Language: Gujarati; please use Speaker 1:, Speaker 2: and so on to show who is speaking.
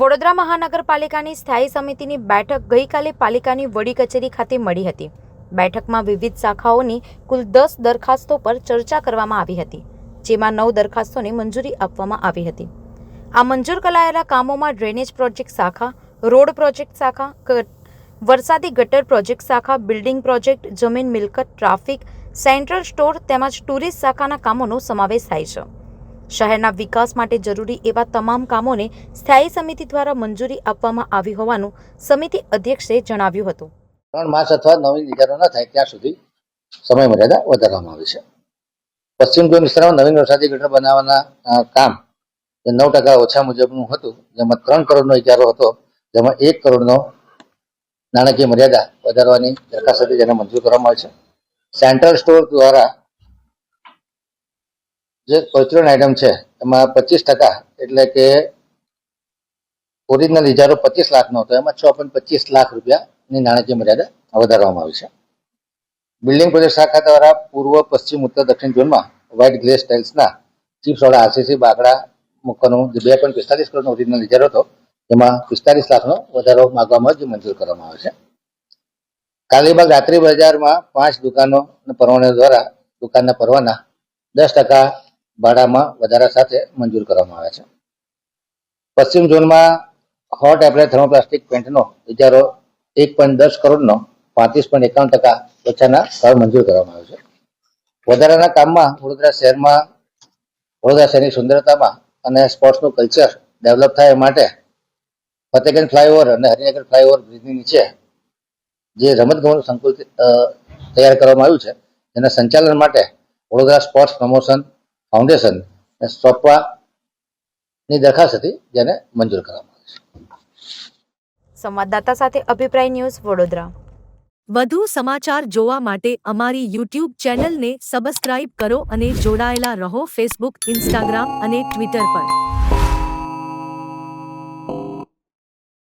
Speaker 1: વડોદરા મહાનગરપાલિકાની સ્થાયી સમિતિની બેઠક ગઈકાલે પાલિકાની વડી કચેરી ખાતે મળી હતી। બેઠકમાં વિવિધ શાખાઓની કુલ 10 દરખાસ્તો પર ચર્ચા કરવામાં આવી હતી, જેમાં 9 દરખાસ્તોને મંજૂરી આપવામાં આવી હતી। આ મંજૂર કરાયેલા કામોમાં ડ્રેનેજ પ્રોજેક્ટ શાખા, રોડ પ્રોજેક્ટ શાખા, વરસાદી ગટર પ્રોજેક્ટ શાખા, બિલ્ડિંગ પ્રોજેક્ટ, જમીન મિલકત, ટ્રાફિક, સેન્ટ્રલ સ્ટોર તેમજ ટુરિસ્ટ શાખાના કામોનો સમાવેશ થાય છે। શહેરના વિકાસ માટે જરૂરી એવા તમામ કામોને સ્થાયી સમિતિ દ્વારા મંજૂરી આપવામાં આવી હોવાનું સમિતિ અધ્યક્ષે જણાવ્યું હતું।
Speaker 2: 3 માસ અથવા નવીન ઇજારો ન થાય ત્યાં સુધી સમય મર્યાદા વધારવામાં આવી છે। પશ્ચિમ ઝોન વિસ્તારમાં નવીન વરસાદી ગટર બનાવવાના કામ 9% ઓછા મુજબનું હતું, જેમાં 3 કરોડનો ઇજારો હતો, જેમાં 1 કરોડનો નાણાકીય મર્યાદા વધારવાની દરખાસ્ત હતી, જેને મંજૂર કરવામાં આવી છે। સેન્ટ્રલ સ્ટોર દ્વારા જે પરચુરણ આઇટમ છે એમાં 25%, એટલે કે ઓરિજિનલ ઇજારો 25 લાખનો હતો, એમાં 6.25 લાખ રૂપિયાની નાણાકીય મર્યાદા વધારવામાં આવી છે। બિલ્ડિંગ પ્રોજેક્ટ શાખા દ્વારા પૂર્વ, પશ્ચિમ, ઉત્તર, દક્ષિણ ઝોનમાં વ્હાઇટ ગ્લેસ ટાઇલ્સના ચિપ્સવાળા આરસીસી બાકડા મૂકવાનો જે 2.45 કરોડનો ઓરિજિનલ ઇજારો હતો, એમાં 45 લાખનો વધારો માગવામાં જે મંજૂર કરવામાં આવે છે। કાલીબાગ રાત્રિ બજારમાં 5 દુકાનો પરવાના દ્વારા દુકાનના પરવાના 10% ભાડામાં વધારા સાથે મંજૂર કરવામાં આવે છે। પશ્ચિમ ઝોનમાં હોટ એપ્લાય થર્મોપ્લાસ્ટિક પેન્ટનો ઇજારો 1.10 કરોડનો 35.51% ઓછાના ભાવ મંજૂર કરવામાં આવ્યો છે। વધારાના કામમાં વડોદરા શહેરની સુંદરતામાં અને સ્પોર્ટ્સનું કલ્ચર ડેવલપ થાય માટે ફતેગંજ ફ્લાયઓવર અને હરિનગર ફ્લાયઓવર બ્રિજની નીચે જે રમતગમતનું સંકુલ તૈયાર કરવામાં આવ્યું છે, તેના સંચાલન માટે વડોદરા સ્પોર્ટ્સ પ્રમોશન ફાઉન્ડેશન સોંપવાની દરખાસ્ત હતી, જેને મંજૂર કરવામાં આવી છે।
Speaker 1: સંવાદદાતા સાથે અભિપ્રાય ન્યૂઝ, વડોદરા।
Speaker 3: વધુ સમાચાર જોવા માટે અમારી YouTube ચેનલને સબસ્ક્રાઇબ કરો અને જોડાયેલા રહો ફેસબુક, ઇન્સ્ટાગ્રામ અને ટ્વિટર પર।